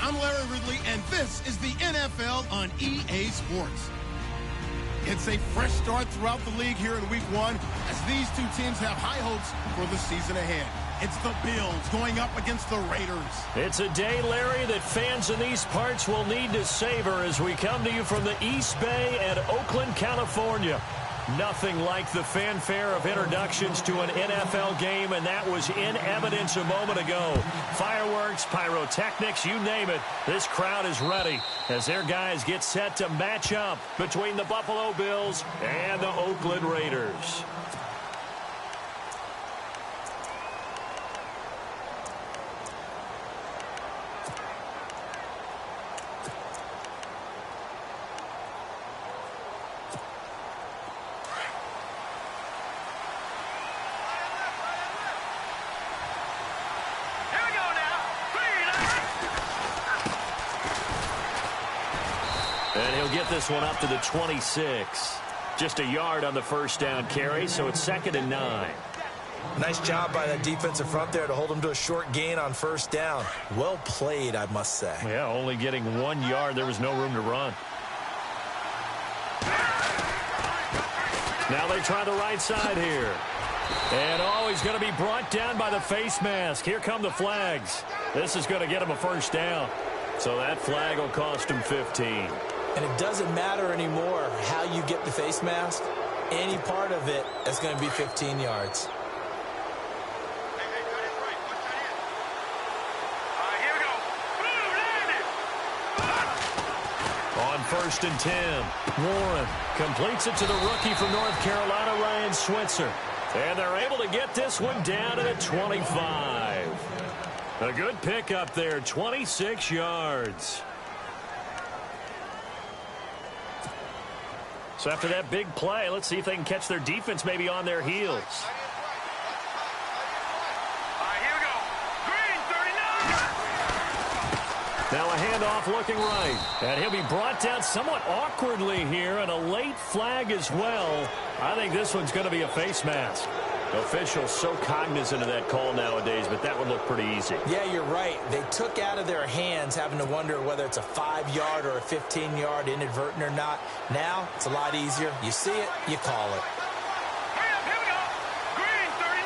I'm Larry Ridley, and this is the NFL on EA Sports. It's a fresh start throughout the league here in Week 1 as these two teams have high hopes for the season ahead. It's the Bills going up against the Raiders. It's a day, Larry, that fans in these parts will need to savor as we come to you from the East Bay at Oakland, California. Nothing like the fanfare of introductions to an NFL game, and that was in evidence a moment ago. Fireworks, pyrotechnics, you name it. This crowd is ready as their guys get set to match up between the Buffalo Bills and the Oakland Raiders. And he'll get this one up to the 26. Just a yard on the first down carry, so it's 2nd and 9. Nice job by that defensive front there to hold him to a short gain on first down. Well played, I must say. Yeah, only getting 1 yard. There was no room to run. Now they try the right side here. And he's going to be brought down by the face mask. Here come the flags. This is going to get him a first down. So that flag will cost him 15. And it doesn't matter anymore how you get the face mask. Any part of it is going to be 15 yards. On 1st and 10, Warren completes it to the rookie from North Carolina, Ryan Switzer. And they're able to get this one down to the 25. A good pickup there, 26 yards. So after that big play, let's see if they can catch their defense maybe on their heels. Here we go. Green, 39. Now a handoff looking right. And he'll be brought down somewhat awkwardly here, and a late flag as well. I think this one's going to be a face mask. Officials so cognizant of that call nowadays, but that would look pretty easy. Yeah, you're right. They took out of their hands having to wonder whether it's a 5-yard or a 15-yard inadvertent or not. Now, it's a lot easier. You see it, you call it. Here we go. Green, 39.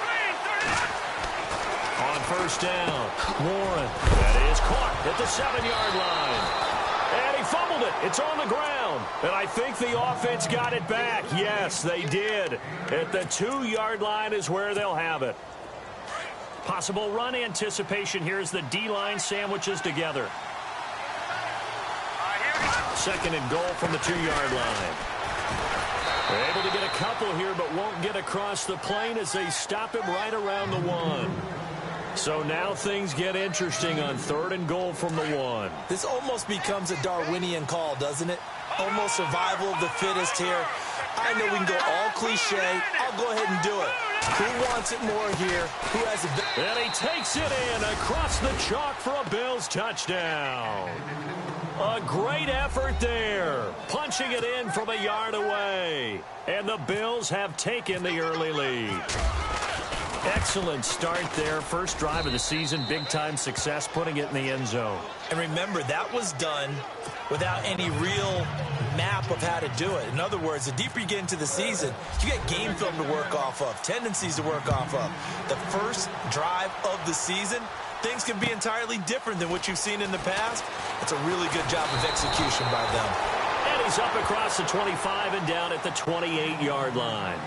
Green, 39. On first down, Warren. That is caught at the 7-yard line. And he fumbled it. It's on the ground. And I think the offense got it back. Yes, they did. At the 2-yard line is where they'll have it. Possible run anticipation here as the D-line sandwiches together. 2nd and goal from the 2-yard line. They're able to get a couple here, but won't get across the plane as they stop him right around the 1. So now things get interesting on 3rd and goal from the 1. This almost becomes a Darwinian call, doesn't it? Almost survival of the fittest here. I know we can go all cliche. I'll go ahead and do it. Who wants it more here? Who has it? And he takes it in across the chalk for a Bills touchdown. A great effort there. Punching it in from a yard away. And the Bills have taken the early lead. Excellent start there. First drive of the season. Big-time success putting it in the end zone. And remember, that was done without any real map of how to do it. In other words, the deeper you get into the season, you get game film to work off of, tendencies to work off of. The first drive of the season, things can be entirely different than what you've seen in the past. It's a really good job of execution by them. And he's up across the 25 and down at the 28-yard line.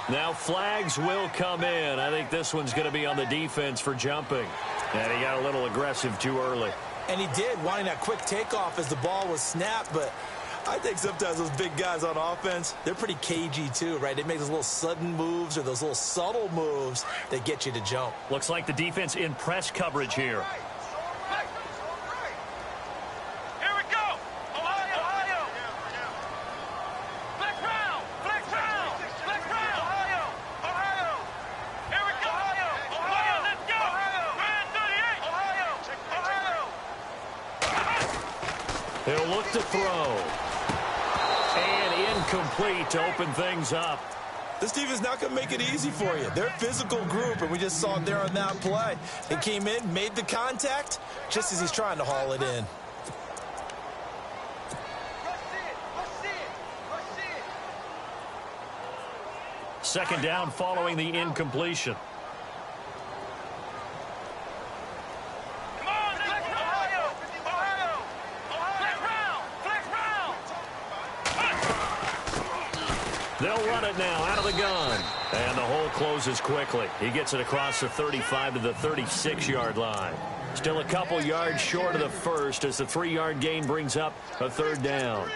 Now flags will come in. I think this one's going to be on the defense for jumping. And he got a little aggressive too early. And he did, wanting that quick takeoff as the ball was snapped, but I think sometimes those big guys on offense, they're pretty cagey too, right? They make those little sudden moves or those little subtle moves that get you to jump. Looks like the defense in press coverage here. Here we go. Ohio. Flex round. Ohio. Here we go. Ohio, let's go. Man 38. Ohio. He'll look to throw. And incomplete to open things up. This defense is not going to make it easy for you. They're a physical group, and we just saw it there on that play. They came in, made the contact, just as he's trying to haul it in. Second down following the incompletion. Come on, Ohio. Flex round. They'll run it now out of the gun. And the hole closes quickly. He gets it across the 35 to the 36-yard line. Still a couple yards short of the first as the 3-yard gain brings up a third down.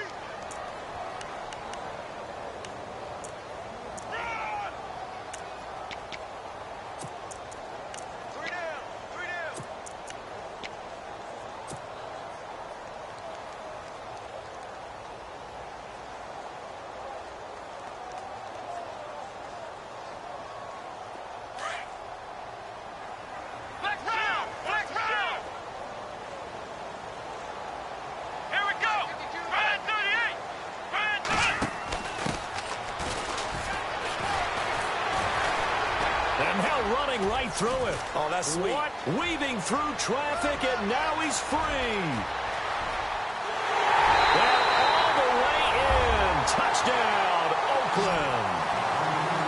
Right through it. Oh, that's sweet. What? Weaving through traffic, and now he's free. And all the way in. Touchdown, Oakland.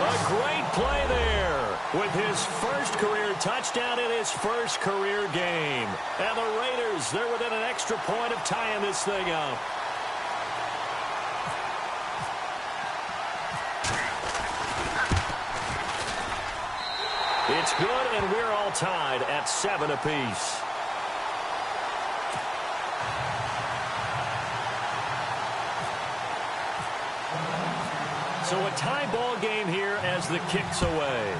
A great play there with his first career touchdown in his first career game. And the Raiders, they're within an extra point of tying this thing up. It's good, and we're all tied at 7 apiece. So a tie ball game here as the kick's away.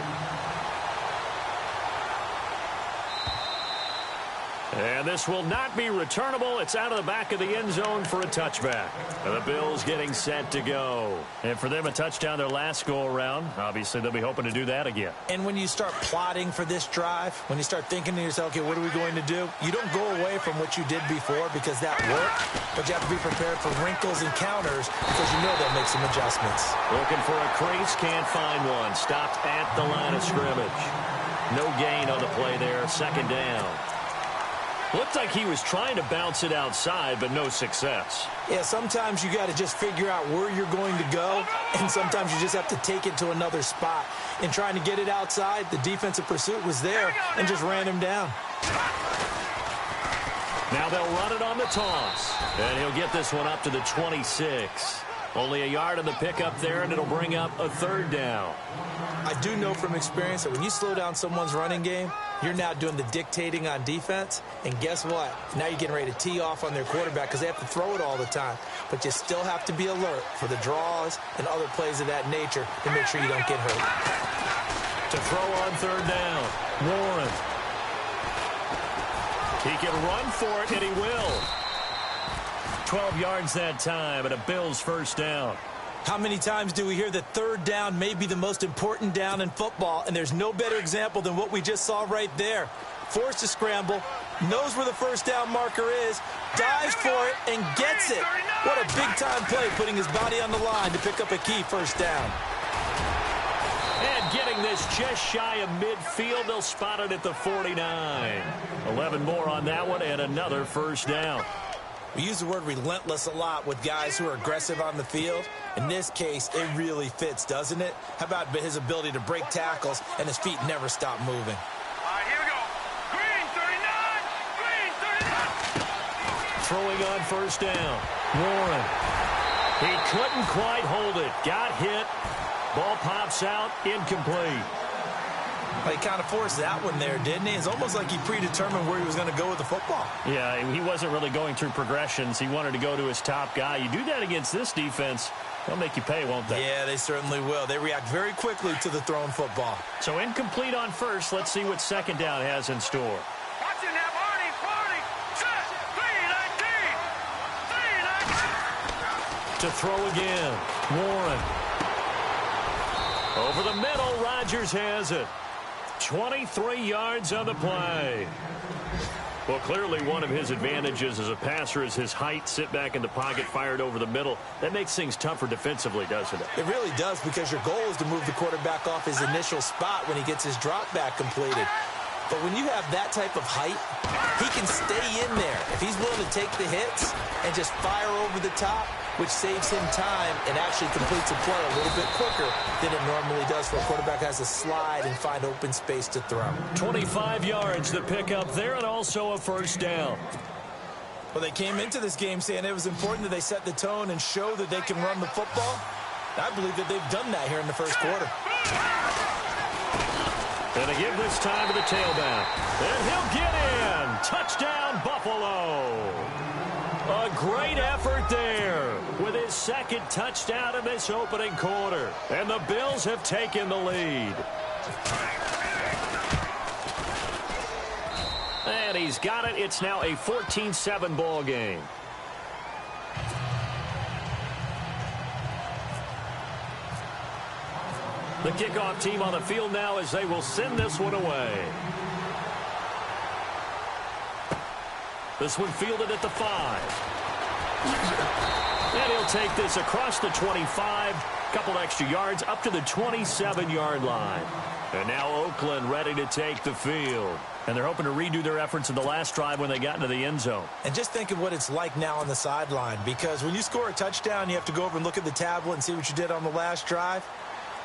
And this will not be returnable. It's out of the back of the end zone for a touchback. And the Bills getting set to go. And for them, a touchdown their last go-around. Obviously, they'll be hoping to do that again. And when you start plotting for this drive, when you start thinking to yourself, okay, what are we going to do? You don't go away from what you did before because that worked, but you have to be prepared for wrinkles and counters because you know they'll make some adjustments. Looking for a crease, can't find one. Stopped at the line of scrimmage. No gain on the play there, second down. Looked like he was trying to bounce it outside, but no success. Yeah, sometimes you got to just figure out where you're going to go, and sometimes you just have to take it to another spot. In trying to get it outside, the defensive pursuit was there and just ran him down. Now they'll run it on the toss, and he'll get this one up to the 26. Only a yard on the pickup there, and it'll bring up a third down. I do know from experience that when you slow down someone's running game, you're now doing the dictating on defense. And guess what? Now you're getting ready to tee off on their quarterback because they have to throw it all the time. But you still have to be alert for the draws and other plays of that nature to make sure you don't get hurt. To throw on third down, Warren. He can run for it, and he will. 12 yards that time, and a Bills first down. How many times do we hear that third down may be the most important down in football, and there's no better example than what we just saw right there. Forced to scramble, knows where the first down marker is, dives for it, and gets it. What a big-time play, putting his body on the line to pick up a key first down. And getting this just shy of midfield, they'll spot it at the 49. 11 more on that one, and another first down. We use the word relentless a lot with guys who are aggressive on the field. In this case, it really fits, doesn't it? How about his ability to break tackles and his feet never stop moving? All right, here we go. Green 39. Throwing on first down. Warren. He couldn't quite hold it. Got hit. Ball pops out. Incomplete. He kind of forced that one there, didn't he? It's almost like he predetermined where he was going to go with the football. Yeah, he wasn't really going through progressions. He wanted to go to his top guy. You do that against this defense, they'll make you pay, won't they? Yeah, they certainly will. They react very quickly to the thrown football. So incomplete on first. Let's see what second down has in store. Watch it now, Barney. Set. 3-19. To throw again. Warren. Over the middle, Rodgers has it. 23 yards on the play. Well, clearly one of his advantages as a passer is his height. Sit back in the pocket, fired over the middle. That makes things tougher defensively, doesn't it? It really does, because your goal is to move the quarterback off his initial spot when he gets his drop back completed. But when you have that type of height, he can stay in there. If he's willing to take the hits and just fire over the top, which saves him time and actually completes a play a little bit quicker than it normally does for a quarterback who has to slide and find open space to throw. 25 yards to pick up there, and also a first down. Well, they came into this game saying it was important that they set the tone and show that they can run the football. I believe that they've done that here in the first quarter. And they give this time to the tailback. And he'll get in. Touchdown, Buffalo. A great effort there with his second touchdown in this opening quarter. And the Bills have taken the lead. And he's got it. It's now a 14-7 ball game. The kickoff team on the field now as they will send this one away. This one fielded at the 5. And he'll take this across the 25. Couple extra yards up to the 27-yard line. And now Oakland ready to take the field. And they're hoping to redo their efforts in the last drive when they got into the end zone. And just think of what it's like now on the sideline, because when you score a touchdown, you have to go over and look at the tablet and see what you did on the last drive.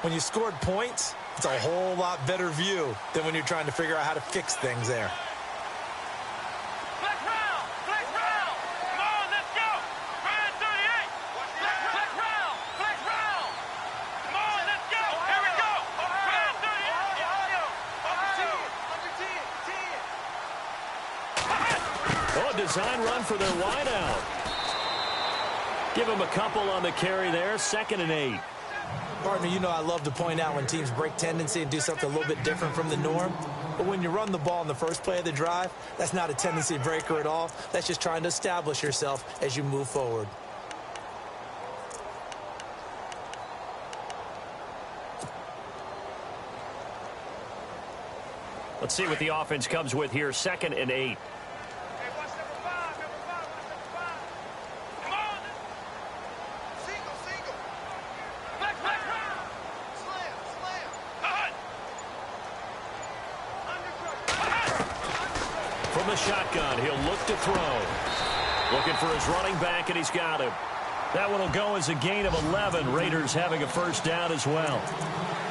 When you scored points, it's a whole lot better view than when you're trying to figure out how to fix things there. Flex round. Come on, let's go. Ryan 38. Flex round. Come on, let's go. Here we go. Ryan 38. Oh, a design run for their wideout. Give him a couple on the carry there. 2nd and 8. Partner, you know I love to point out when teams break tendency and do something a little bit different from the norm. But when you run the ball in the first play of the drive, that's not a tendency breaker at all. That's just trying to establish yourself as you move forward. Let's see what the offense comes with here. 2nd and 8. From the shotgun, he'll look to throw. Looking for his running back, and he's got him. That one will go as a gain of 11. Raiders having a first down as well.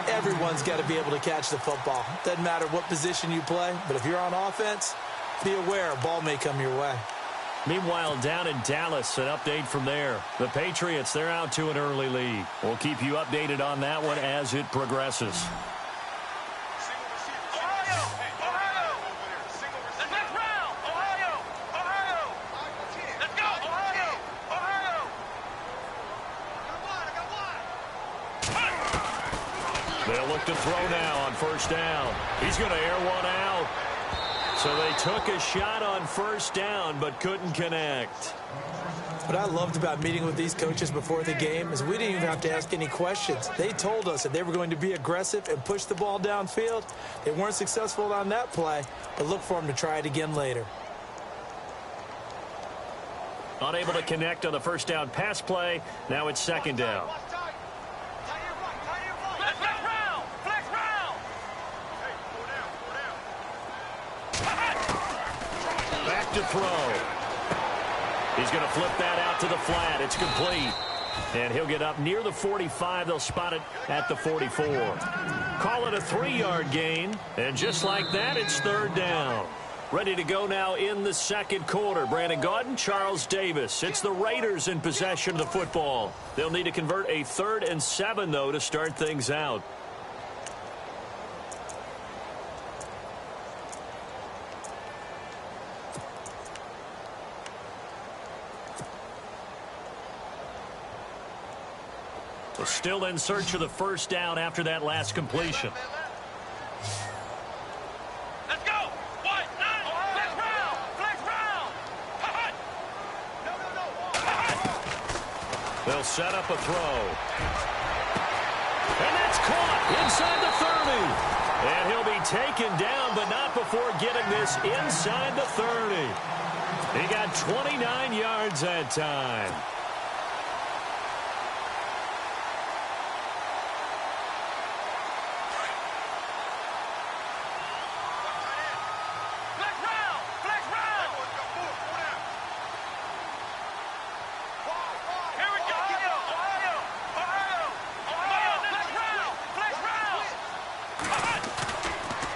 Everyone's got to be able to catch the football. Doesn't matter what position you play, but if you're on offense, be aware a ball may come your way. Meanwhile, down in Dallas, an update from there. The Patriots, they're out to an early lead. We'll keep you updated on that one as it progresses. They'll look to throw now on first down. He's going to air one out. So they took a shot on first down but couldn't connect. What I loved about meeting with these coaches before the game is we didn't even have to ask any questions. They told us that they were going to be aggressive and push the ball downfield. They weren't successful on that play, but look for them to try it again later. Unable to connect on the first down pass play. Now it's 2nd down. Back to throw. He's going to flip that out to the flat. It's complete. And he'll get up near the 45. They'll spot it at the 44. Call it a 3-yard gain. And just like that, it's 3rd down. Ready to go now in the second quarter. Brandon Gaudin, Charles Davis. It's the Raiders in possession of the football. They'll need to convert a 3rd and 7, though, to start things out. Well, still in search of the first down after that last completion. Let's go. What? Flex round. Flex round. They'll set up a throw. And that's caught inside the 30. And he'll be taken down, but not before getting this inside the 30. He got 29 yards that time.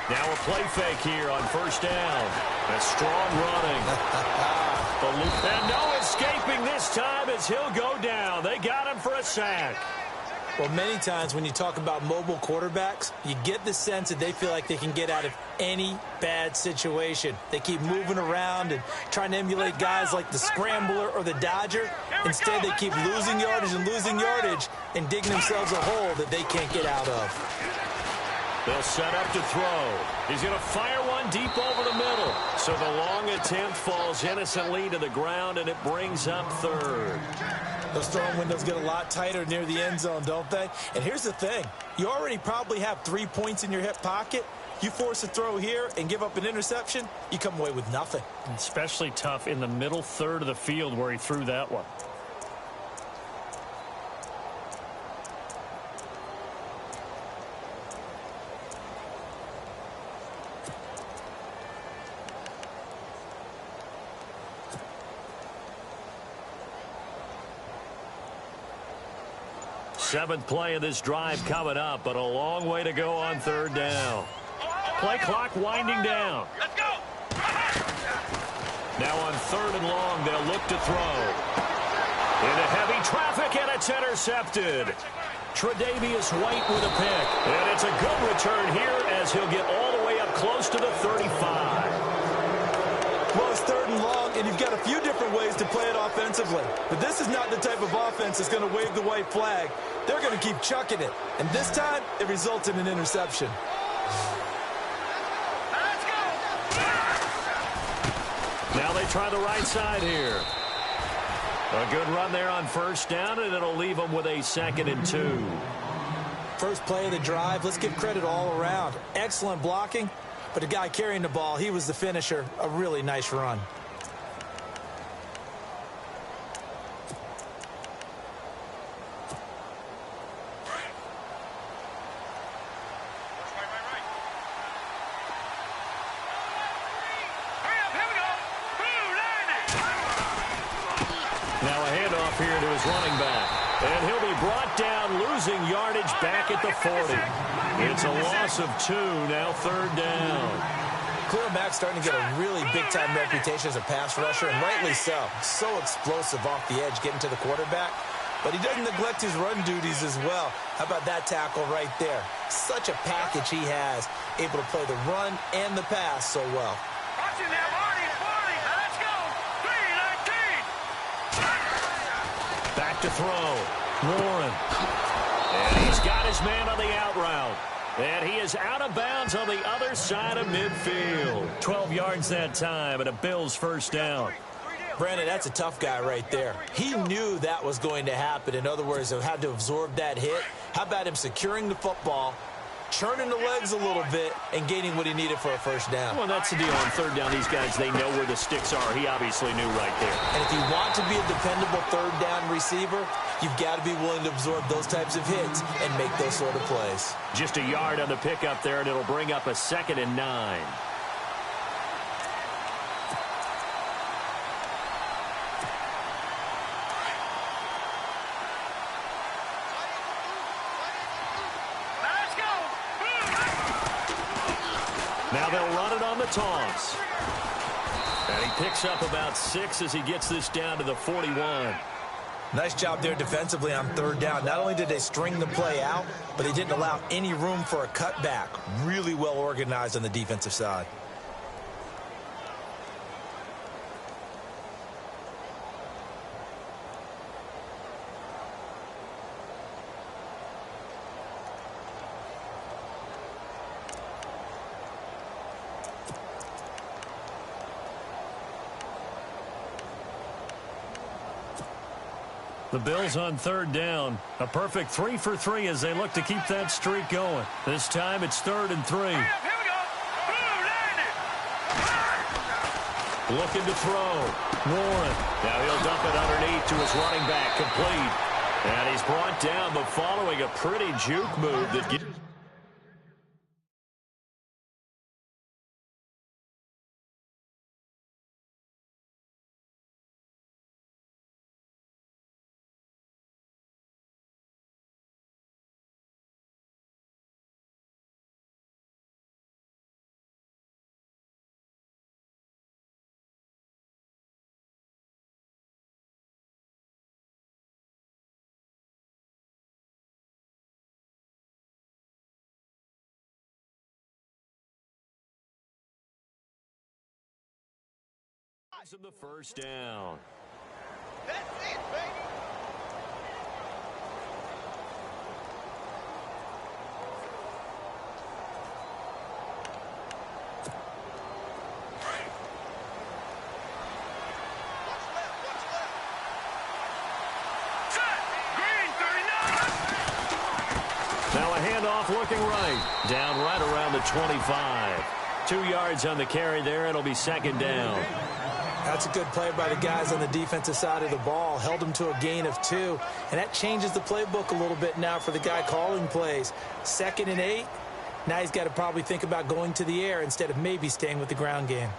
Now a play fake here on first down. That's strong running. And no escaping this time as he'll go down. They got him for a sack. Well, many times when you talk about mobile quarterbacks, you get the sense that they feel like they can get out of any bad situation. They keep moving around and trying to emulate guys like the Scrambler or the Dodger. Instead, they keep losing yardage and digging themselves a hole that they can't get out of. They'll set up to throw. He's going to fire one deep over the middle. So the long attempt falls innocently to the ground, and it brings up third. Those throwing windows get a lot tighter near the end zone, don't they? And here's the thing. You already probably have 3 points in your hip pocket. You force a throw here and give up an interception, you come away with nothing. Especially tough in the middle third of the field where he threw that one. Seventh play of this drive coming up, but a long way to go on third down. Play clock winding down. Let's go. Now on third and long, they'll look to throw. Into heavy traffic, and it's intercepted. Tre'Davious White with a pick. And it's a good return here as he'll get all the way up close to the 35. Well, it's third and long, and you've got a few different ways to play it offensively. But this is not the type of offense that's going to wave the white flag. They're going to keep chucking it. And this time, it results in an interception. Let's go. Now they try the right side here. A good run there on first down, and it'll leave them with a 2nd and 2. First play of the drive, let's give credit all around. Excellent blocking, but the guy carrying the ball, he was the finisher. A really nice run. Now a handoff here to his running back. And he'll be brought down, losing yardage back at the 40. It's a loss of 2, now third down. Khalil Mack's starting to get a really big-time reputation as a pass rusher, and rightly so. So explosive off the edge, getting to the quarterback. But he doesn't neglect his run duties as well. How about that tackle right there? Such a package he has, able to play the run and the pass so well. Watch it now, Marty. Let's go. 3-19. Back to throw. Warren. And he's got his man on the out route. And he is out of bounds on the other side of midfield. 12 yards that time, and a Bills first down. Brandon, that's a tough guy right there. He knew that was going to happen. In other words, he had to absorb that hit. How about him securing the football, churning the legs a little bit, and gaining what he needed for a first down? Well, that's the deal on third down. These guys, they know where the sticks are. He obviously knew right there. And if you want to be a dependable third down receiver, you've got to be willing to absorb those types of hits and make those sort of plays. Just a yard on the pickup there, and it'll bring up a 2nd and 9. Now they'll run it on the toss. And he picks up about 6 as he gets this down to the 41. Nice job there defensively on third down. Not only did they string the play out, but they didn't allow any room for a cutback. Really well organized on the defensive side. The Bills on third down. A perfect 3 for 3 as they look to keep that streak going. This time it's 3rd and 3. Here we go. Looking to throw. Warren. Now he'll dump it underneath to his running back. Complete. And he's brought down, but following a pretty juke move that gives... Him the first down. That's it, baby. Now a handoff looking right. Down right around the 25. 2 yards on the carry there. It'll be 2nd down. That's a good play by the guys on the defensive side of the ball. Held them to a gain of 2. And that changes the playbook a little bit now for the guy calling plays. 2nd and 8. Now he's got to probably think about going to the air instead of maybe staying with the ground game.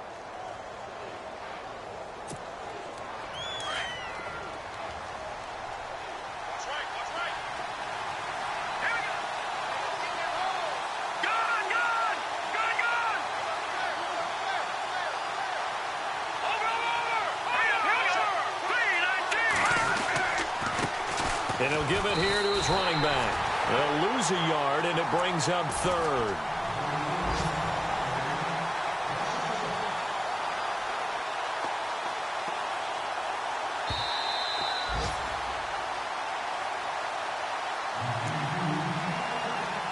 And he'll give it here to his running back. They'll lose a yard, and it brings up 3rd.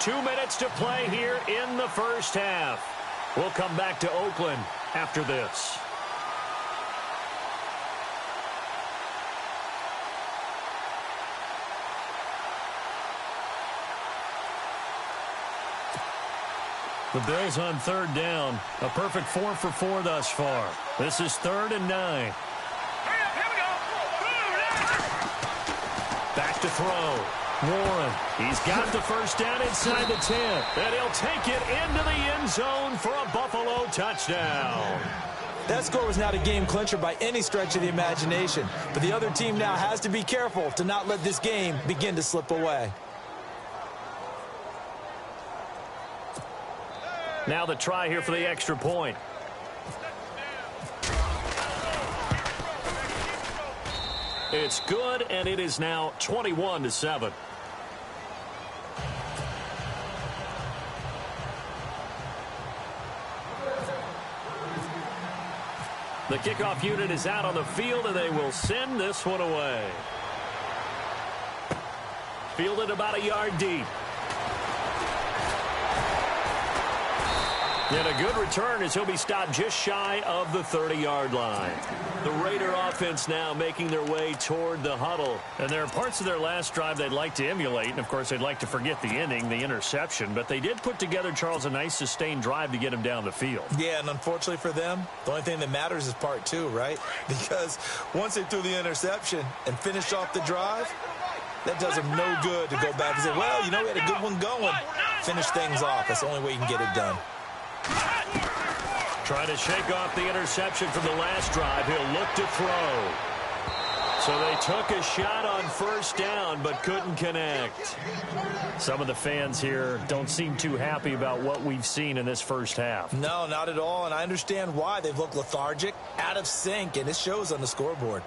Two minutes to play here in the first half. We'll come back to Oakland after this. The Bills on 3rd down. A perfect 4 for 4 thus far. This is 3rd and 9. Here we go. Back to throw. Warren. He's got the first down inside the 10. And he'll take it into the end zone for a Buffalo touchdown. That score was not a game clincher by any stretch of the imagination. But the other team now has to be careful to not let this game begin to slip away. Now the try here for the extra point. It's good, and it is now 21-7. The kickoff unit is out on the field, and they will send this one away. Fielded about a yard deep. And a good return as he'll be stopped just shy of the 30-yard line. The Raider offense now making their way toward the huddle. And there are parts of their last drive they'd like to emulate. And, of course, they'd like to forget the inning, the interception. But they did put together, Charles, a nice sustained drive to get him down the field. Yeah, and unfortunately for them, the only thing that matters is part 2, right? Because once they threw the interception and finished off the drive, that does them no good to go back and say, well, you know, we had a good one going. Finish things off. That's the only way you can get it done. Trying to shake off the interception from the last drive. He'll look to throw. So they took a shot on first down but couldn't connect. Some of the fans here don't seem too happy about what we've seen in this first half. No, not at all, and I understand why. They've looked lethargic, out of sync, and it shows on the scoreboard.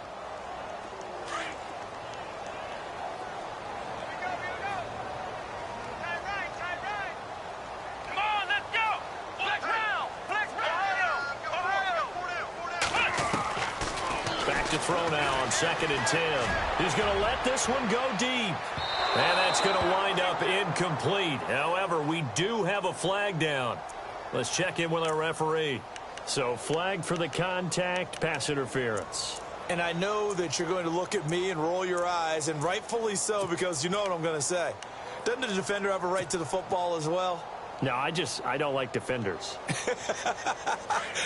Throw now on 2nd and 10. He's going to let this one go deep. And that's going to wind up incomplete. However, we do have a flag down. Let's check in with our referee. So flag for the contact, pass interference. And I know that you're going to look at me and roll your eyes, and rightfully so, because you know what I'm going to say. Doesn't the defender have a right to the football as well? No, I don't like defenders.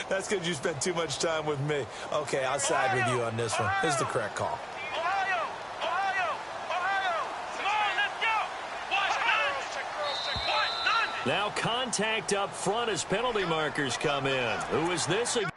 That's because you spent too much time with me. Okay, I'll side with you on this one. Here's the correct call. Ohio! Ohio! Ohio! Come on, let's go! What's done? Now contact up front as penalty markers come in. Who is this again?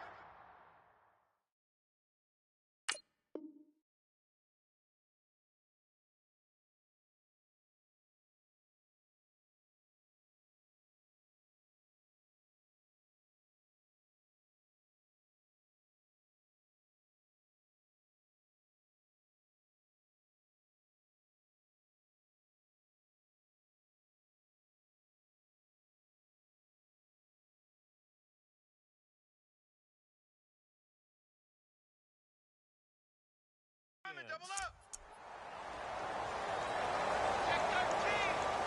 Double up! Check 13!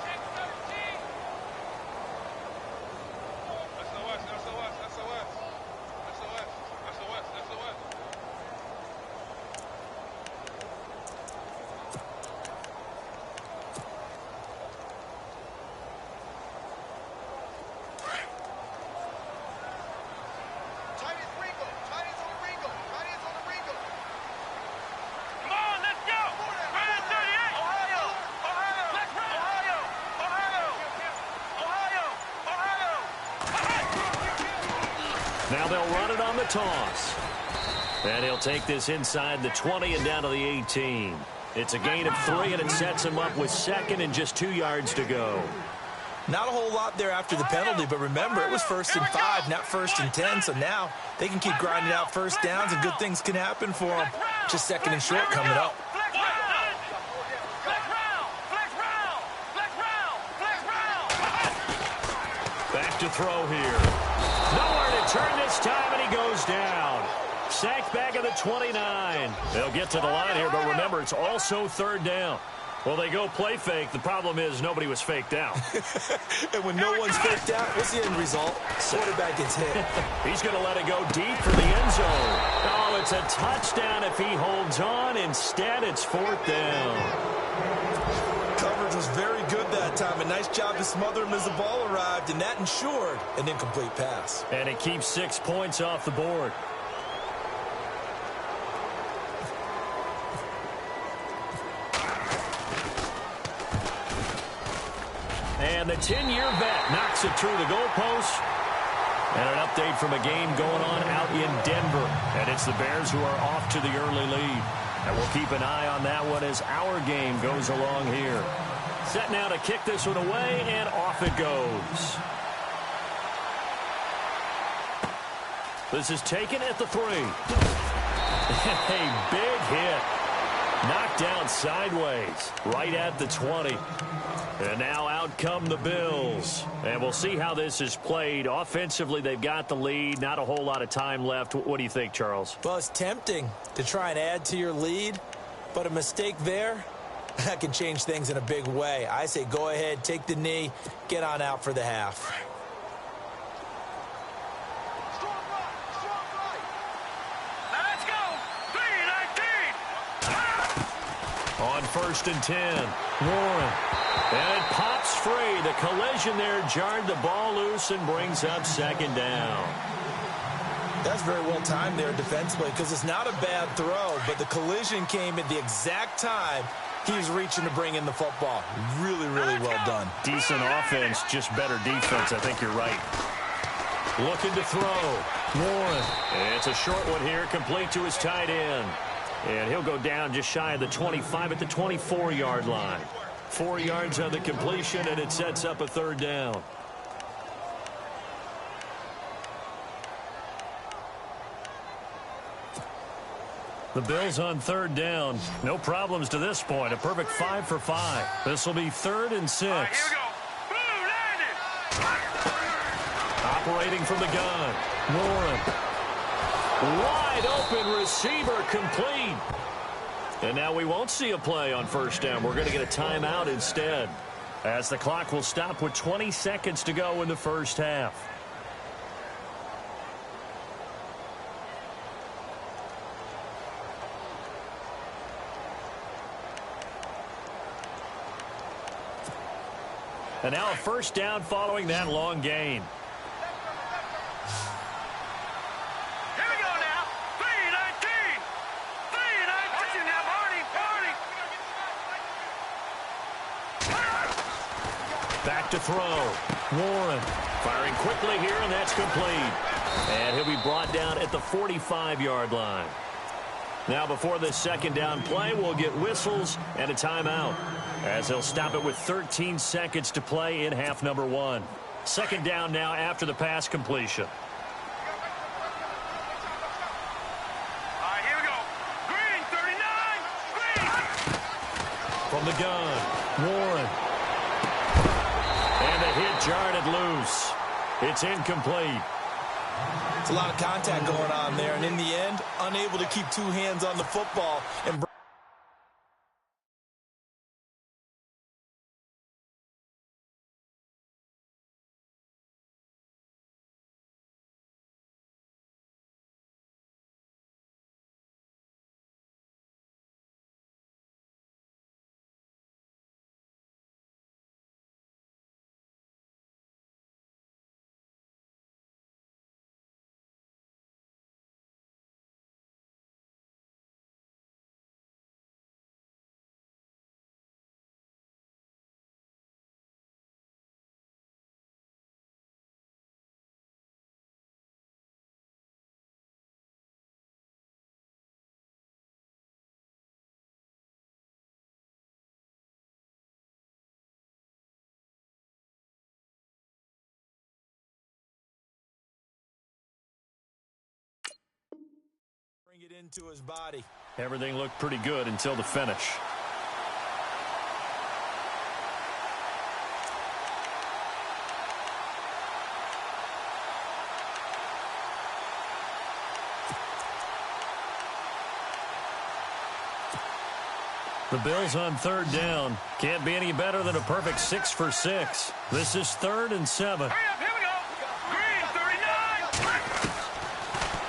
Check 13! SOS, SOS, SOS. SOS, SOS, SOS. Tight is Ringo. Tight is on Ringo. Tight is on the Ringo. Come on, let's go! Red 38! Ohio! Ohio! Ohio! Ohio! Ohio! Now they'll run it on the toss. And he'll take this inside the 20 and down to the 18. It's a gain of 3, and it sets him up with second and just 2 yards to go. Not a whole lot there after the penalty, but remember, it was 1st and 5, not 1st and 10, so now they can keep grinding out first downs, and good things can happen for them. Just 2nd and short coming up. Flex round! Flex round! Flex round! Flex round! Flex round! Back to throw here. Nowhere to turn this time, and he goes down. Sacked back at the 29. They'll get to the line here, but remember, it's also 3rd down. Well, they go play fake. The problem is nobody was faked out. And when no one's faked out, what's the end result? Quarterback gets hit. He's going to let it go deep for the end zone. Oh, it's a touchdown if he holds on. Instead, it's 4th down. Coverage was very good that time. A nice job to smother him as the ball arrived, and that ensured an incomplete pass. And it keeps 6 points off the board. And the 10-year vet knocks it through the goalpost. And an update from a game going on out in Denver. And it's the Bears who are off to the early lead. And we'll keep an eye on that one as our game goes along here. Set now to kick this one away, and off it goes. This is taken at the 3. A big hit. Knocked down sideways, right at the 20. And now out come the Bills. And we'll see how this is played. Offensively, they've got the lead. Not a whole lot of time left. What do you think, Charles? Well, it's tempting to try and add to your lead, but a mistake there, that can change things in a big way. I say go ahead, take the knee, get on out for the half. Let's go! 3-19! On 1st and 10, Warren. And it pops free. The collision there jarred the ball loose and brings up 2nd down. That's very well timed there defensively, because it's not a bad throw, but the collision came at the exact time he was reaching to bring in the football. Really, really well done. Decent offense, just better defense. I think you're right. Looking to throw. Warren. It's a short one here, complete to his tight end. And he'll go down just shy of the 25 at the 24-yard line. 4 yards on the completion, and it sets up a 3rd down. The Bills on 3rd down. No problems to this point. A perfect 5 for 5. This will be 3rd and 6. Here we go. Blue landed! Operating from the gun. Warren. Wide open receiver complete. And now we won't see a play on 1st down. We're going to get a timeout instead, as the clock will stop with 20 seconds to go in the 1st half. And now a first down following that long gain. Here we go now. 3-19. 3-19. Watch it now, Marty. Back to throw. Warren firing quickly here, and that's complete. And he'll be brought down at the 45-yard line. Now before this second down play, we'll get whistles and a timeout, as they'll stop it with 13 seconds to play in half number 1. Second down now after the pass completion. All right, here we go. Green, 39. Green. From the gun, Warren. And the hit jarred it loose. It's incomplete. It's a lot of contact going on there, and in the end, unable to keep two hands on the football and bring it into his body. Everything looked pretty good until the finish. The Bills on third down. Can't be any better than a perfect 6 for 6. This is 3rd and 7. Hurry up, here we go. Green, 39.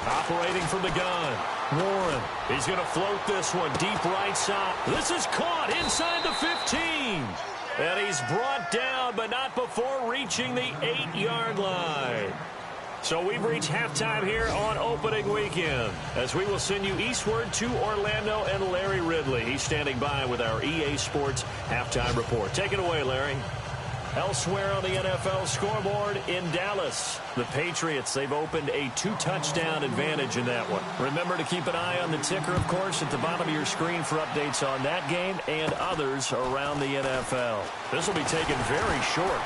Operating from the gun. Warren. He's going to float this one deep right side. This is caught inside the 15. And he's brought down, but not before reaching the 8-yard line. So we've reached halftime here on opening weekend, as we will send you eastward to Orlando and Larry Ridley. He's standing by with our EA Sports halftime report. Take it away, Larry. Elsewhere on the NFL scoreboard in Dallas, the Patriots, they've opened a 2-touchdown advantage in that one. Remember to keep an eye on the ticker, of course, at the bottom of your screen for updates on that game and others around the NFL. This will be taken very short.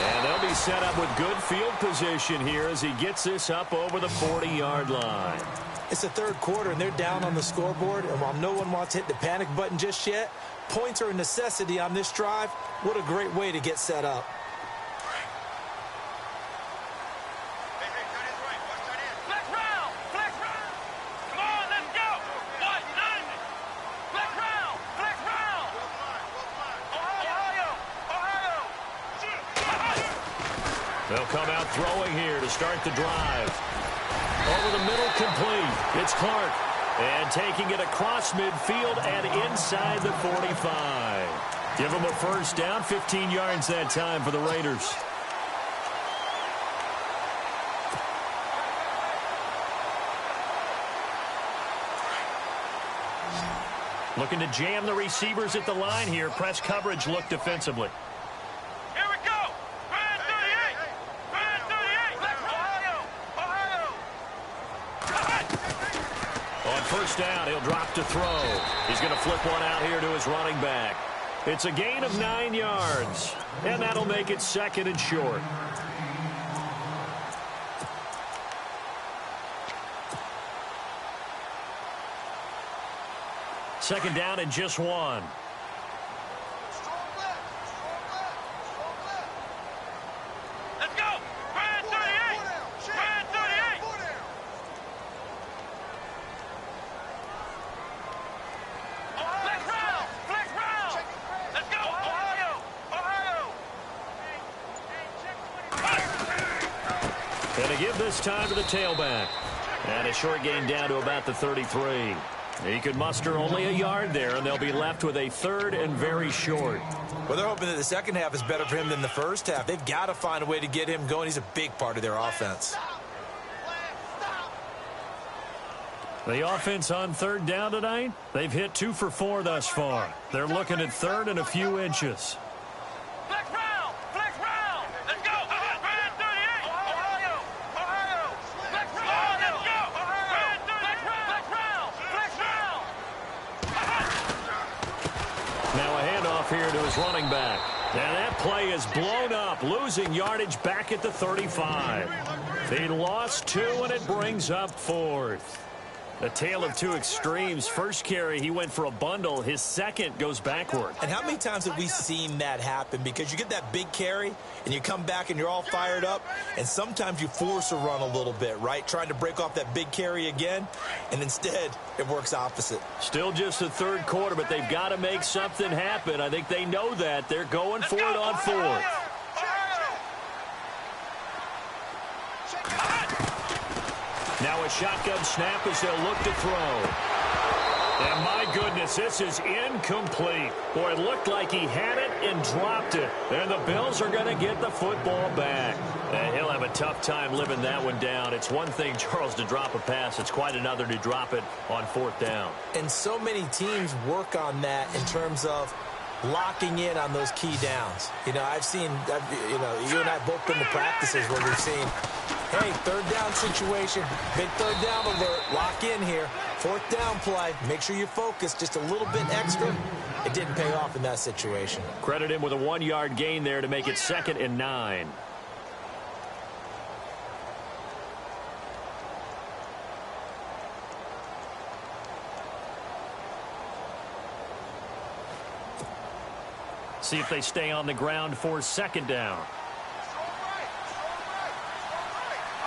And they'll be set up with good field position here as he gets this up over the 40-yard line. It's the third quarter, and they're down on the scoreboard. And while no one wants to hit the panic button just yet, points are a necessity on this drive. What a great way to get set up. Flex round. Flex round. Come on, let's go. 190. Flex round. Flex round. Ohio. They'll come out throwing here to start the drive. Over the middle, complete. It's Clark. And taking it across midfield and inside the 45. Give them a first down, 15 yards that time for the Raiders. Looking to jam the receivers at the line here. Press coverage look defensively. Here we go. Brand 38. Brand 38. Ohio. On first down, he'll drop to throw. He's going to flip one out here to his running back. It's a gain of 9 yards, and that'll make it 2nd and short. Second down and just 1. Let's go. Brand 38. Brand 38. Flex round. Flex round. Let's go. Ohio. And to give this time to the tailback. And a short gain down to about the 33. He could muster only a yard there, and they'll be left with a 3rd and very short. Well, they're hoping that the second half is better for him than the first half. They've got to find a way to get him going. He's a big part of their offense. The offense on 3rd down tonight, they've hit 2 for 4 thus far. They're looking at 3rd and a few inches. Flex round! Flex round! Let's go! Brand 38! Ohio! Ohio! Flex round! Let's go! Brand 38! Flex round! Flex round! Now a handoff here to his running back. And that play is blown up, losing yardage back at the 35. They lost 2, and it brings up 4th. A tale of 2 extremes. First carry, he went for a bundle. His second goes backward. And how many times have we seen that happen? Because you get that big carry, and you come back, and you're all fired up, and sometimes you force a run a little bit, right? Trying to break off that big carry again, and instead, it works opposite. Still just the 3rd quarter, but they've got to make something happen. I think they know that. They're going for it on 4th. Now a shotgun snap as they'll look to throw. And my goodness, this is incomplete. Boy, it looked like he had it and dropped it. And the Bills are going to get the football back. And he'll have a tough time living that one down. It's one thing, Charles, to drop a pass. It's quite another to drop it on 4th down. And so many teams work on that in terms of locking in on those key downs. You know, you and I both been to practices where we've seen, hey, 3rd down situation, big 3rd down alert, lock in here. 4th down play, make sure you focus just a little bit extra. It didn't pay off in that situation. Credit him with a 1-yard gain there to make it 2nd and 9. See if they stay on the ground for 2nd down. All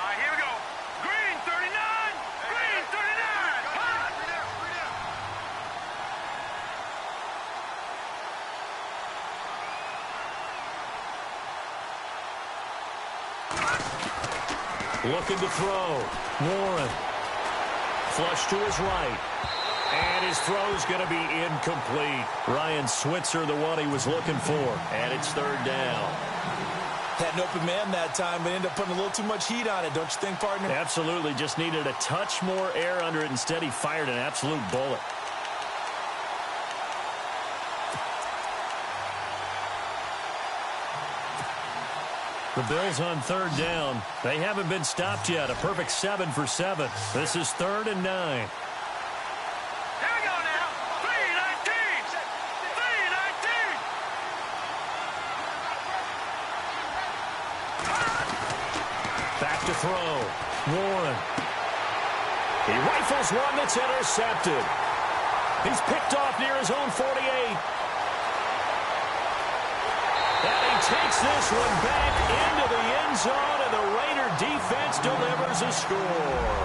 right, here we go. Green 39! Green 39! Looking to throw. Warren. Flush to his right. And his throw's going to be incomplete. Ryan Switzer, the one he was looking for. And it's 3rd down. Had an open man that time, but ended up putting a little too much heat on it, don't you think, partner? Absolutely. Just needed a touch more air under it. Instead, he fired an absolute bullet. The Bills on 3rd down. They haven't been stopped yet. A perfect 7 for 7. This is 3rd and 9. Back to throw. Warren. He rifles one that's intercepted. He's picked off near his own 48. And he takes this one back into the end zone, and the Raider defense delivers a score.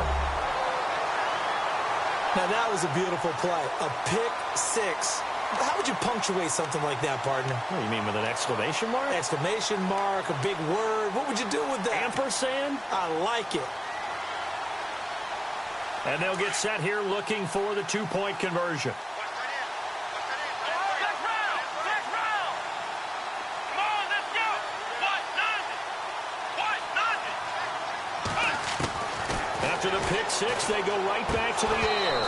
Now, that was a beautiful play. A pick 6. How would you punctuate something like that, partner? What do you mean, with an exclamation mark? Exclamation mark, a big word. What would you do with that? Ampersand? I like it. And they'll get set here looking for the 2-point conversion. After the pick 6, they go right back to the air.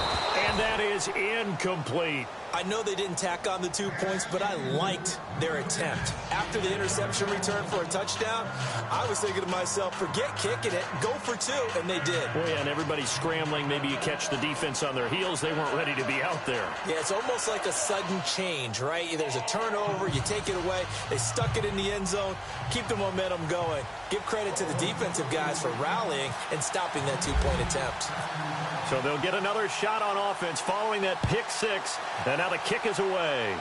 And that is incomplete. I know they didn't tack on the 2 points, but I liked their attempt. After the interception return for a touchdown, I was thinking to myself, forget kicking it, go for 2, and they did. Well, yeah, and everybody's scrambling. Maybe you catch the defense on their heels. They weren't ready to be out there. Yeah, it's almost like a sudden change, right? There's a turnover, you take it away, they stuck it in the end zone, keep the momentum going. Give credit to the defensive guys for rallying and stopping that 2-point attempt. So they'll get another shot on offense following that pick 6, and now the kick is away.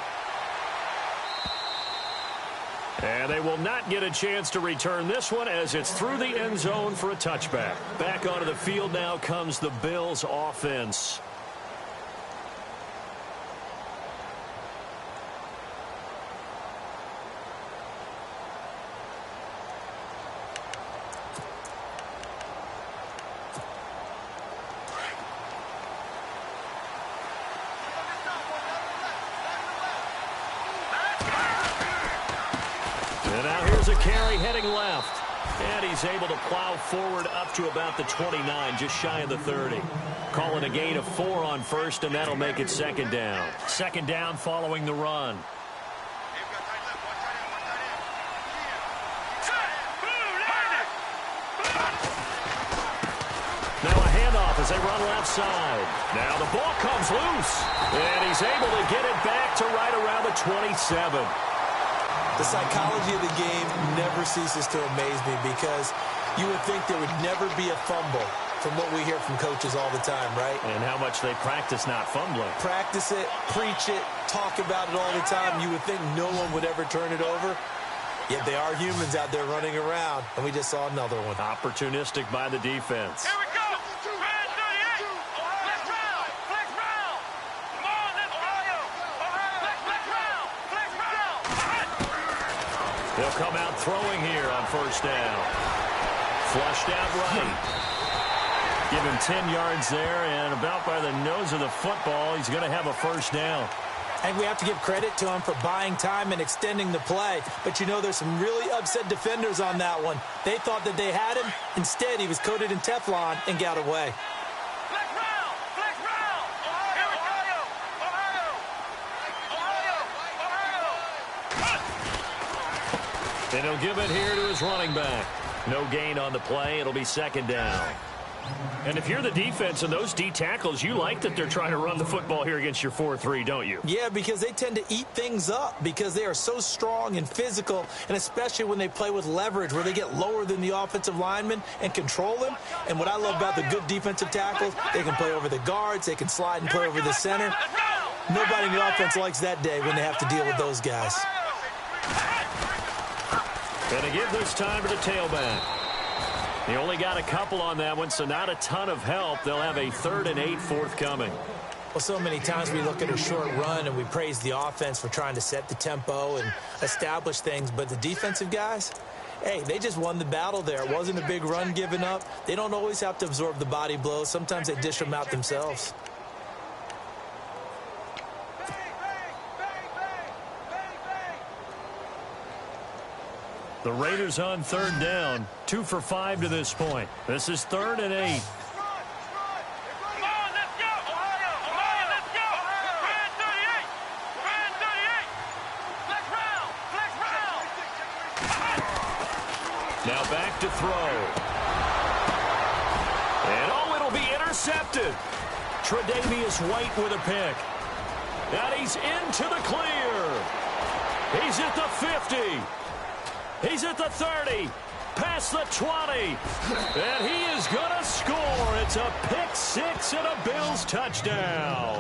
And they will not get a chance to return this one as it's through the end zone for a touchback. Back onto the field now comes the Bills offense. a carry heading left. And he's able to plow forward up to about the 29, just shy of the 30. Calling a gain of 4 on first, and that'll make it second down. Second down following the run. Now a handoff as they run left side. Now the ball comes loose. And he's able to get it back to right around the 27. The psychology of the game never ceases to amaze me because you would think there would never be a fumble from what we hear from coaches all the time, right? And how much they practice not fumbling. Practice it, preach it, talk about it all the time. You would think no one would ever turn it over. Yet they are humans out there running around, and we just saw another one. Opportunistic by the defense. Here we go. Man 38. Flex round. Flex round. Come on, let's Ohio. Flex round. Flex round. They'll come out throwing here on first down. Flushed out right. Give him 10 yards there, and about by the nose of the football, he's going to have a first down. And we have to give credit to him for buying time and extending the play. But, you know, there's some really upset defenders on that one. They thought that they had him. Instead, he was coated in Teflon and got away. Flex round. Flex round. Ohio. And he'll give it here to his running back. No gain on the play. It'll be second down. And if you're the defense and those D tackles, you like that they're trying to run the football here against your 4-3, don't you? Yeah, because they tend to eat things up because they are so strong and physical, and especially when they play with leverage where they get lower than the offensive lineman and control him. And what I love about the good defensive tackles, they can play over the guards, they can slide and play over the center. Nobody in the offense likes that day when they have to deal with those guys. Going to give this time to the tailback. He only got a couple on that one, so not a ton of help. They'll have a 3rd and 8 forthcoming. Well, so many times we look at a short run and we praise the offense for trying to set the tempo and establish things, but the defensive guys, hey, they just won the battle there. It wasn't a big run given up. They don't always have to absorb the body blows. Sometimes they dish them out themselves. The Raiders on 3rd down, 2 for 5 to this point. This is 3rd and 8. Come on, let's go. Ohio, let's go. Man 38. Man 38. Flex round. Flex round. Now back to throw. And it'll be intercepted. Tre'Davious White with a pick. And he's into the clear. He's at the 50. He's at the 30, past the 20, and he is going to score. It's a pick 6 and a Bills touchdown.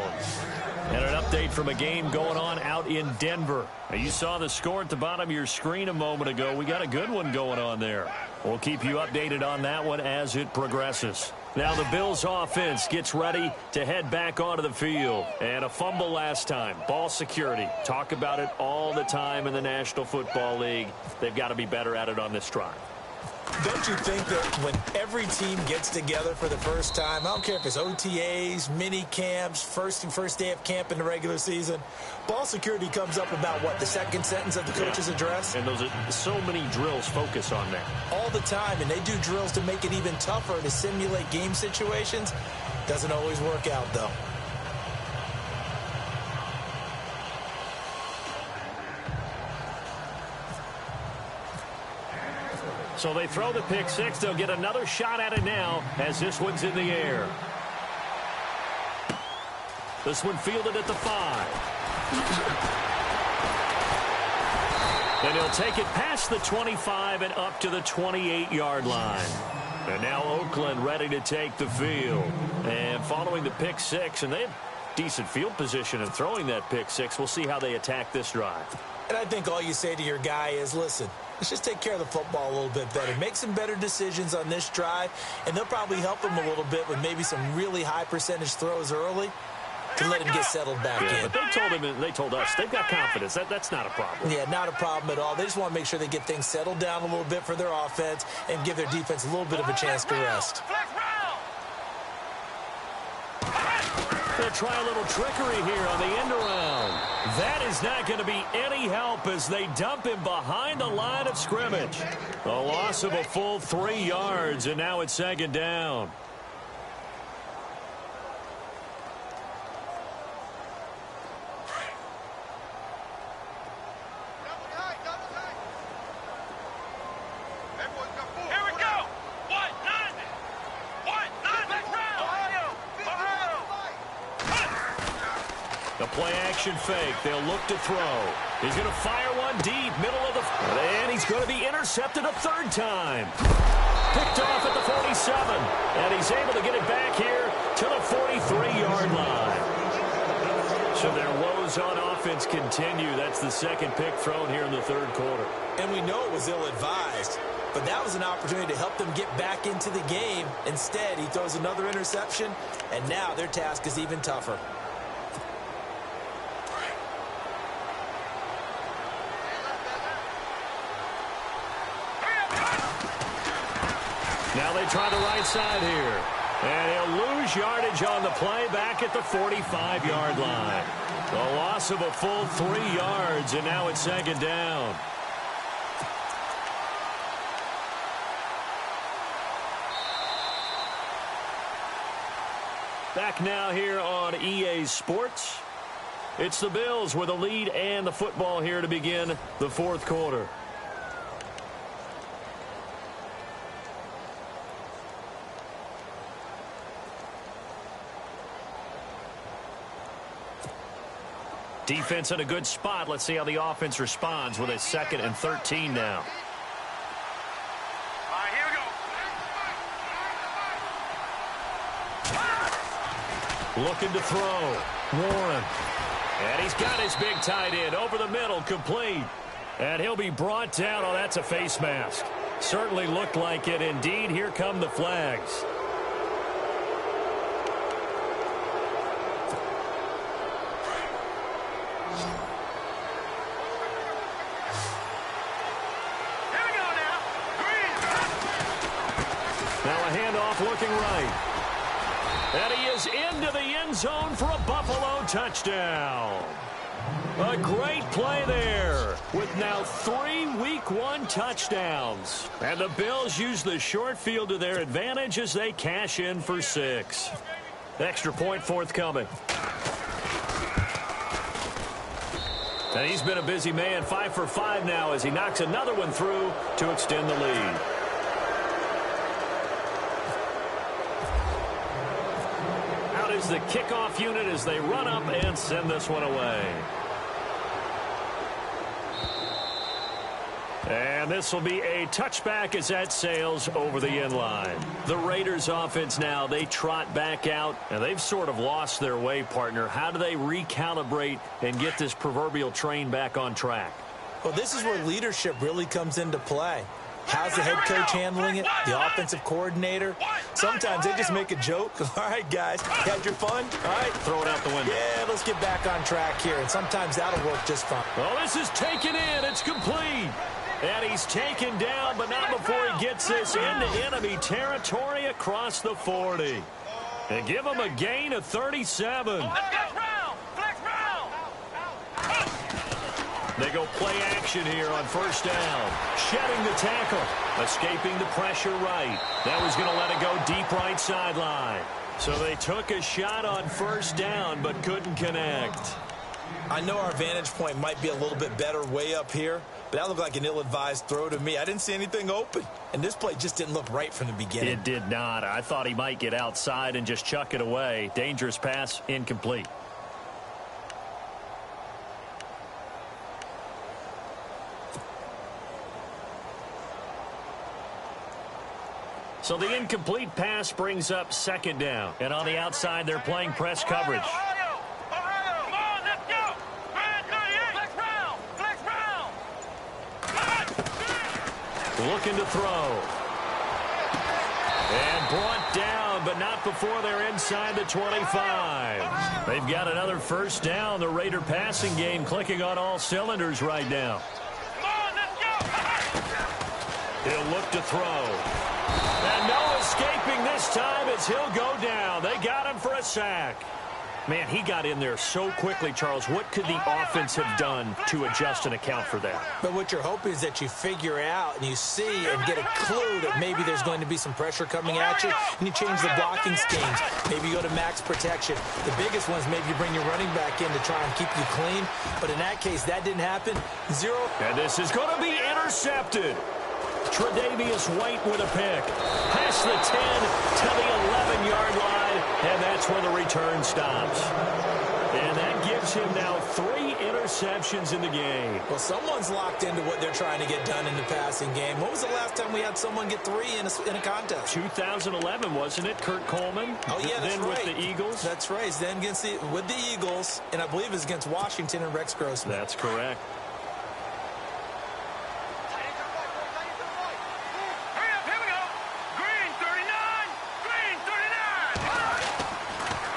And an update from a game going on out in Denver. Now, you saw the score at the bottom of your screen a moment ago. We got a good one going on there. We'll keep you updated on that one as it progresses. Now the Bills offense gets ready to head back onto the field. And a fumble last time. Ball security. Talk about it all the time in the National Football League. They've got to be better at it on this drive. Don't you think that when every team gets together for the first time, I don't care if it's OTAs, mini camps, first day of camp in the regular season, ball security comes up about what, the second sentence of the coach's address? And those are so many drills focus on that. All the time, and they do drills to make it even tougher to simulate game situations. Doesn't always work out, though. So they throw the pick 6. They'll get another shot at it now as this one's in the air. This one fielded at the 5. And he'll take it past the 25 and up to the 28-yard line. And now Oakland ready to take the field. And following the pick 6, and they have decent field position in throwing that pick 6. We'll see how they attack this drive. And I think all you say to your guy is, listen, let's just take care of the football a little bit better. Make some better decisions on this drive, and they'll probably help him a little bit with maybe some really high percentage throws early to let him get settled back in. But they told us they've got confidence. That's not a problem. Yeah, not a problem at all. They just want to make sure they get things settled down a little bit for their offense and give their defense a little bit of a chance to rest. Flex round. They'll try a little trickery here on the end around. That is not going to be any help as they dump him behind the line of scrimmage. A loss of a full 3 yards, and now it's second down. Play-action fake. They'll look to throw. He's going to fire one deep, middle of the... And he's going to be intercepted a third time. Picked off at the 47. And he's able to get it back here to the 43-yard line. So their woes on offense continue. That's the second pick thrown here in the third quarter. And we know it was ill-advised. But that was an opportunity to help them get back into the game. Instead, he throws another interception. And now their task is even tougher. Now they try the right side here. And he'll lose yardage on the play back at the 45-yard line. A loss of a full 3 yards, and now it's second down. Back now here on EA Sports. It's the Bills with a lead and the football here to begin the fourth quarter. Defense in a good spot. Let's see how the offense responds with a 2nd and 13 now. All right, here we go. Looking to throw. Warren. And he's got his big tight end over the middle, complete. And he'll be brought down. Oh, that's a face mask. Certainly looked like it. Indeed, here come the flags. Looking right. And he is into the end zone for a Buffalo touchdown. A great play there with now 3 Week 1 touchdowns. And the Bills use the short field to their advantage as they cash in for 6. Extra point forthcoming. And he's been a busy man, 5 for 5 now as he knocks another one through to extend the lead. Is the kickoff unit as they run up and send this one away. And this will be a touchback as that sails over the end line. The Raiders offense now, they trot back out, and they've sort of lost their way, partner. How do they recalibrate and get this proverbial train back on track? Well, this is where leadership really comes into play. How's the head coach handling it? The offensive coordinator? Sometimes they just make a joke. All right, guys, you had your fun? All right. Throw it out the window. Yeah, let's get back on track here. And sometimes that'll work just fine. Well, this is taken in. It's complete. And he's taken down, but not before he gets this into enemy territory across the 40. And give him a gain of 37. They go play action here on first down. Shedding the tackle. Escaping the pressure right. That was going to let it go deep right sideline. So they took a shot on first down but couldn't connect. I know our vantage point might be a little bit better way up here, but that looked like an ill-advised throw to me. I didn't see anything open, and this play just didn't look right from the beginning. It did not. I thought he might get outside and just chuck it away. Dangerous pass, incomplete. So the incomplete pass brings up second down. And on the outside, they're playing press coverage. Looking to throw. And brought down, but not before they're inside the 25. They've got another first down. The Raider passing game clicking on all cylinders right now. He'll look to throw. And no escaping this time as he'll go down. They got him for a sack. Man, he got in there so quickly, Charles. What could the offense have done to adjust and account for that? But what you're hoping is that you figure out and you see and get a clue that maybe there's going to be some pressure coming at you, and you change the blocking schemes. Maybe you go to max protection. The biggest one is maybe you bring your running back in to try and keep you clean. But in that case, that didn't happen. 0. And this is going to be intercepted. Tre'Davious White with a pick. Past the 10 to the 11-yard line, and that's where the return stops. And that gives him now 3 interceptions in the game. Well, someone's locked into what they're trying to get done in the passing game. When was the last time we had someone get 3 in a contest? 2011, wasn't it? Kurt Coleman. Oh, yeah, that's then right. with the Eagles. That's right. Then with the Eagles, and I believe it's against Washington and Rex Grossman. That's correct.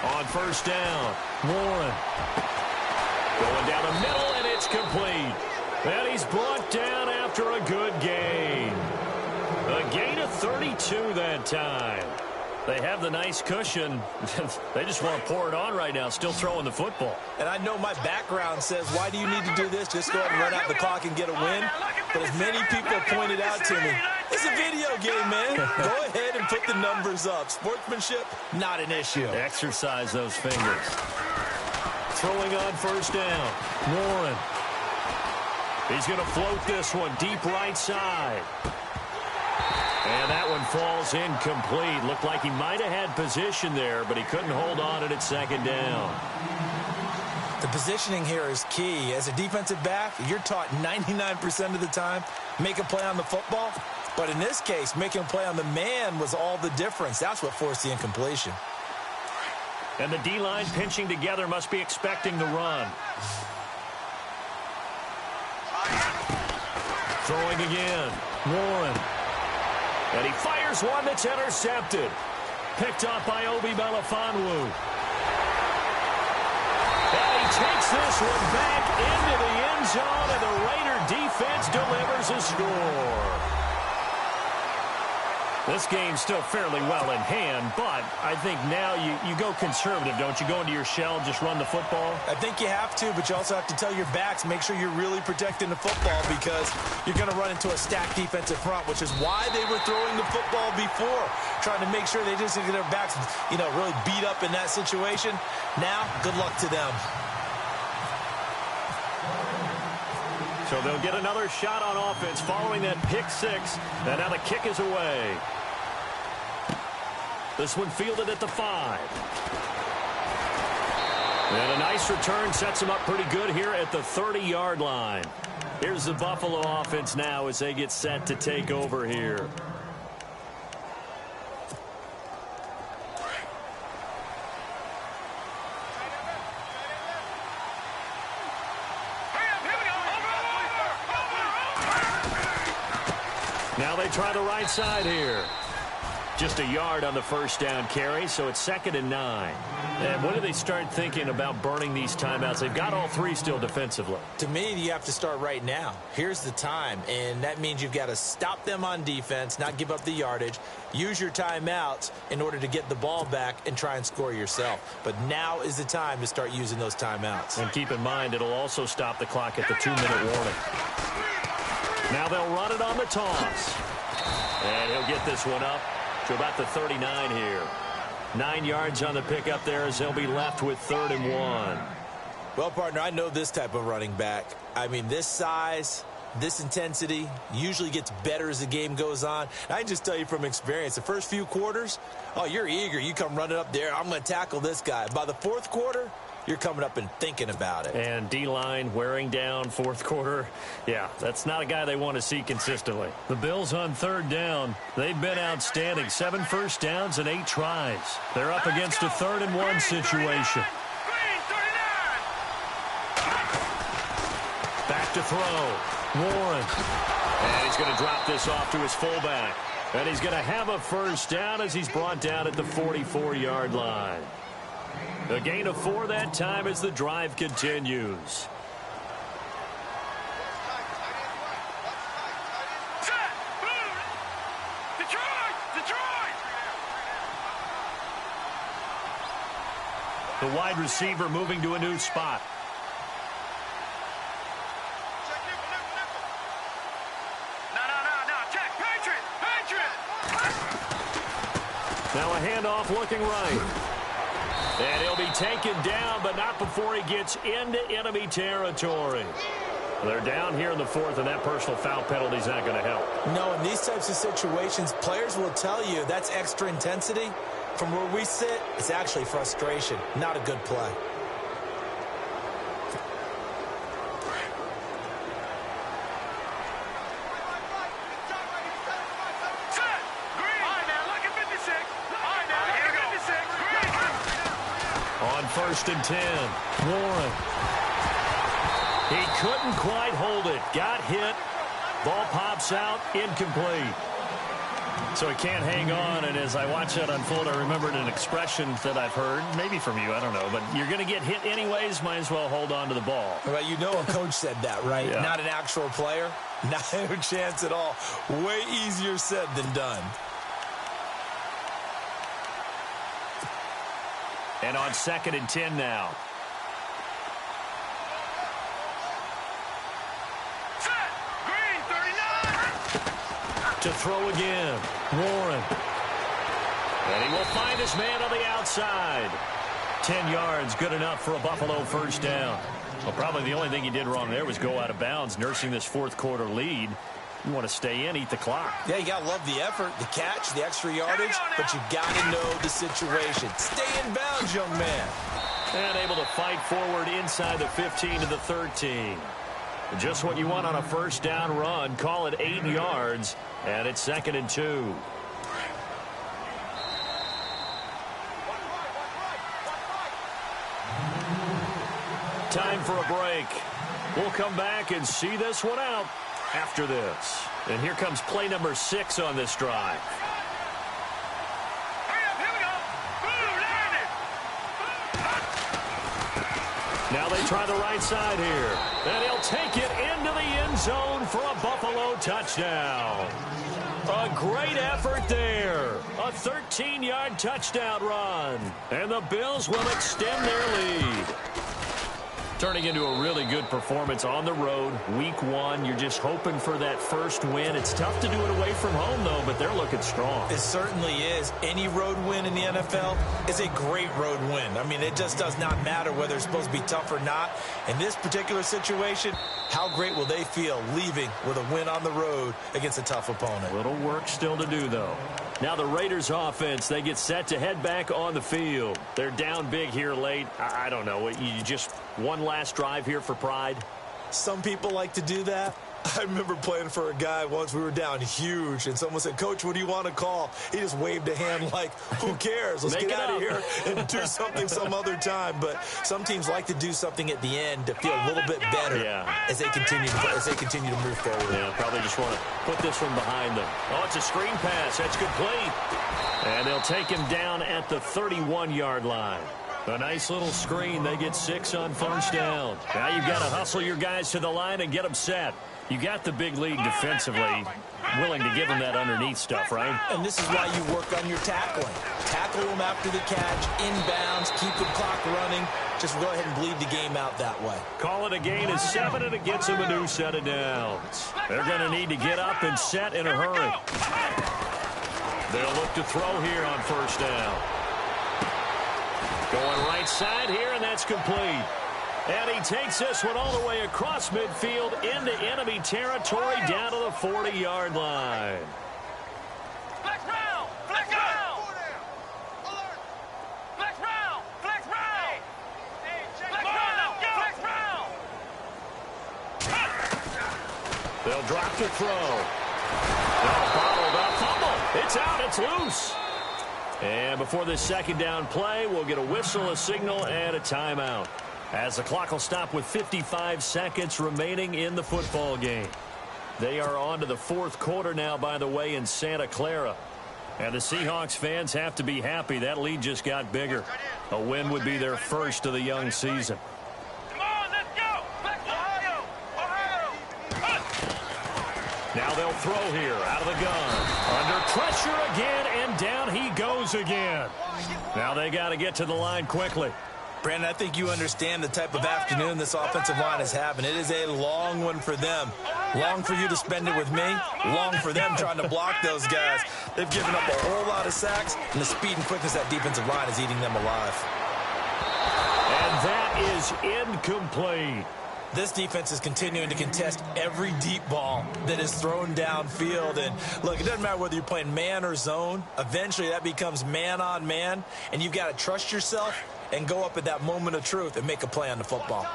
On first down, Warren. Going down the middle, and it's complete. And he's brought down after a good gain. A gain of 32 that time. They have the nice cushion. They just want to pour it on right now, still throwing the football. And I know my background says, why do you need to do this? Just go ahead and run out the clock and get a win. But as many people pointed out to me, it's a video game, man. Go ahead and put the numbers up. Sportsmanship, not an issue. Exercise those fingers. Throwing on first down. Warren. He's going to float this one deep right side. And that one falls incomplete. Looked like he might have had position there, but he couldn't hold on at second down. The positioning here is key. As a defensive back, you're taught 99% of the time, make a play on the football. But in this case, making a play on the man was all the difference. That's what forced the incompletion. And the D-line pinching together must be expecting the run. Throwing again. Warren. And he fires one that's intercepted. Picked up by Obi Melifonwu. And he takes this one back into the end zone, and the Raider defense delivers a score. This game's still fairly well in hand, but I think now you go conservative, don't you? Go into your shell and just run the football? I think you have to, but you also have to tell your backs, make sure you're really protecting the football because you're going to run into a stacked defensive front, which is why they were throwing the football before, trying to make sure they just get their backs, really beat up in that situation. Now, good luck to them. So they'll get another shot on offense following that pick six. And now the kick is away. This one fielded at the 5. And a nice return sets them up pretty good here at the 30-yard line. Here's the Buffalo offense now as they get set to take over here. Now they try the right side here. Just a yard on the first down carry, so it's 2nd and 9. And when do they start thinking about burning these timeouts? They've got all 3 still defensively. To me, you have to start right now. Here's the time, and that means you've got to stop them on defense, not give up the yardage, use your timeouts in order to get the ball back and try and score yourself. But now is the time to start using those timeouts. And keep in mind, it'll also stop the clock at the 2-minute warning. Now they'll run it on the toss. And he'll get this one up to about the 39 here. 9 yards on the pickup there as they'll be left with 3rd and 1. Well, partner, I know this type of running back. I mean, this size, this intensity usually gets better as the game goes on. And I can just tell you from experience, the first few quarters, oh, you're eager. You come running up there. I'm going to tackle this guy. By the 4th quarter, you're coming up and thinking about it. And D-line wearing down 4th quarter. Yeah, that's not a guy they want to see consistently. The Bills on 3rd down. They've been outstanding. 7 first downs and 8 tries. They're up against a 3rd and 1 situation. Back to throw. Warren. And he's going to drop this off to his fullback. And he's going to have a first down as he's brought down at the 44-yard line. A gain of 4 that time as the drive continues. The wide receiver moving to a new spot. Now a handoff looking right. And he'll be taken down, but not before he gets into enemy territory. They're down here in the fourth, and that personal foul penalty is not going to help. No, in these types of situations, players will tell you that's extra intensity. From where we sit, it's actually frustration, not a good play. On 1st and 10, Warren. He couldn't quite hold it. Got hit. Ball pops out. Incomplete. So he can't hang on, and as I watch that unfold, I remembered an expression that I've heard, maybe from you, I don't know, but you're going to get hit anyways, might as well hold on to the ball. Well, you know a coach said that, right? Yeah. Not an actual player. Not a chance at all. Way easier said than done. And on 2nd and 10 now. To throw again, Warren. And he will find his man on the outside. 10 yards, good enough for a Buffalo first down. Well, probably the only thing he did wrong there was go out of bounds, nursing this fourth quarter lead. You want to stay in, eat the clock. Yeah, you got to love the effort, the catch, the extra yardage, but you got to know the situation. Stay in bounds, young man. And able to fight forward inside the 15 to the 13. Just what you want on a first down run. Call it 8 yards, and it's 2nd and 2. Time for a break. We'll come back and see this one out after this. And here comes play number 6 on this drive. Now they try the right side here. And he'll take it into the end zone for a Buffalo touchdown. A great effort there. A 13-yard touchdown run. And the Bills will extend their lead. Turning into a really good performance on the road. Week 1, you're just hoping for that first win. It's tough to do it away from home, though, but they're looking strong. It certainly is. Any road win in the NFL is a great road win. I mean, it just does not matter whether it's supposed to be tough or not. In this particular situation, how great will they feel leaving with a win on the road against a tough opponent? Little work still to do, though. Now the Raiders offense, they get set to head back on the field. They're down big here late. I don't know. You just one last drive here for pride? Some people like to do that. I remember playing for a guy once. We were down huge, and someone said, "Coach, what do you want to call?" He just waved a hand like, who cares? Let's get out of here and do something some other time. But some teams like to do something at the end to feel a little bit better as they continue to move forward. Yeah, probably just want to put this one behind them. Oh, it's a screen pass. That's complete. And they'll take him down at the 31-yard line. A nice little screen. They get 6 on first down. Now you've got to hustle your guys to the line and get them set. You got the big lead defensively, willing to give them that underneath stuff, right? And this is why you work on your tackling. Tackle them after the catch, inbounds, keep the clock running. Just go ahead and bleed the game out that way. Call it a gain of 7, and it gets them a new set of downs. They're going to need to get up and set in a hurry. They'll look to throw here on first down. Going right side here, and that's complete. And he takes this one all the way across midfield into enemy territory down to the 40-yard line. Flex round! Flex round! Alert! Flex round! Flex round! Flex round! Flex round! They'll drop to throw. Now bottled up. Fumble. It's out. It's loose. And before this second down play, we'll get a whistle, a signal, and a timeout, as the clock will stop with 55 seconds remaining in the football game. They are on to the fourth quarter now, by the way, in Santa Clara. And the Seahawks fans have to be happy. That lead just got bigger. A win would be their first of the young season. Come on, let's go! Ohio! Ohio! Now they'll throw here out of the gun. Under pressure again, and down he goes again. Now they got to get to the line quickly. Brandon, I think you understand the type of afternoon this offensive line is having. It is a long one for them. Long for you to spend it with me. Long for them trying to block those guys. They've given up a whole lot of sacks, and the speed and quickness of that defensive line is eating them alive. And that is incomplete. This defense is continuing to contest every deep ball that is thrown downfield. And, look, it doesn't matter whether you're playing man or zone. Eventually, that becomes man on man, and you've got to trust yourself and go up at that moment of truth and make a play on the football. Come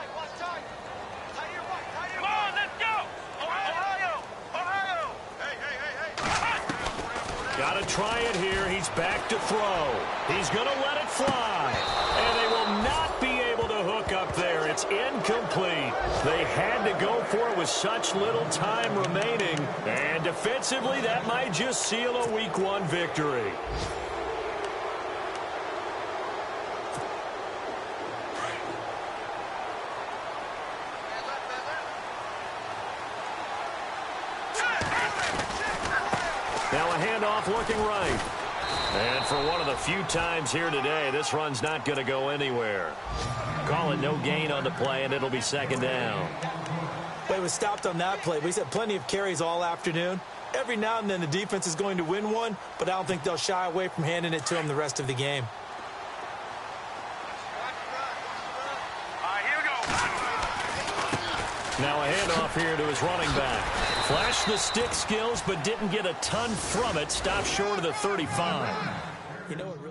on, let's go! Ohio! Ohio! Hey! Got to try it here. He's back to throw. He's going to let it fly. And they will not be able to hook up there. It's incomplete. They had to go for it with such little time remaining. And defensively, that might just seal a Week 1 victory. Now a handoff looking right. And for one of the few times here today, this run's not going to go anywhere. Call it no gain on the play, and it'll be second down. Well, he was stopped on that play, but he's had plenty of carries all afternoon. Every now and then the defense is going to win one, but I don't think they'll shy away from handing it to him the rest of the game. All right, here we go. Now a handoff here to his running back. Flashed the stick skills, but didn't get a ton from it. Stopped short of the 35. You know what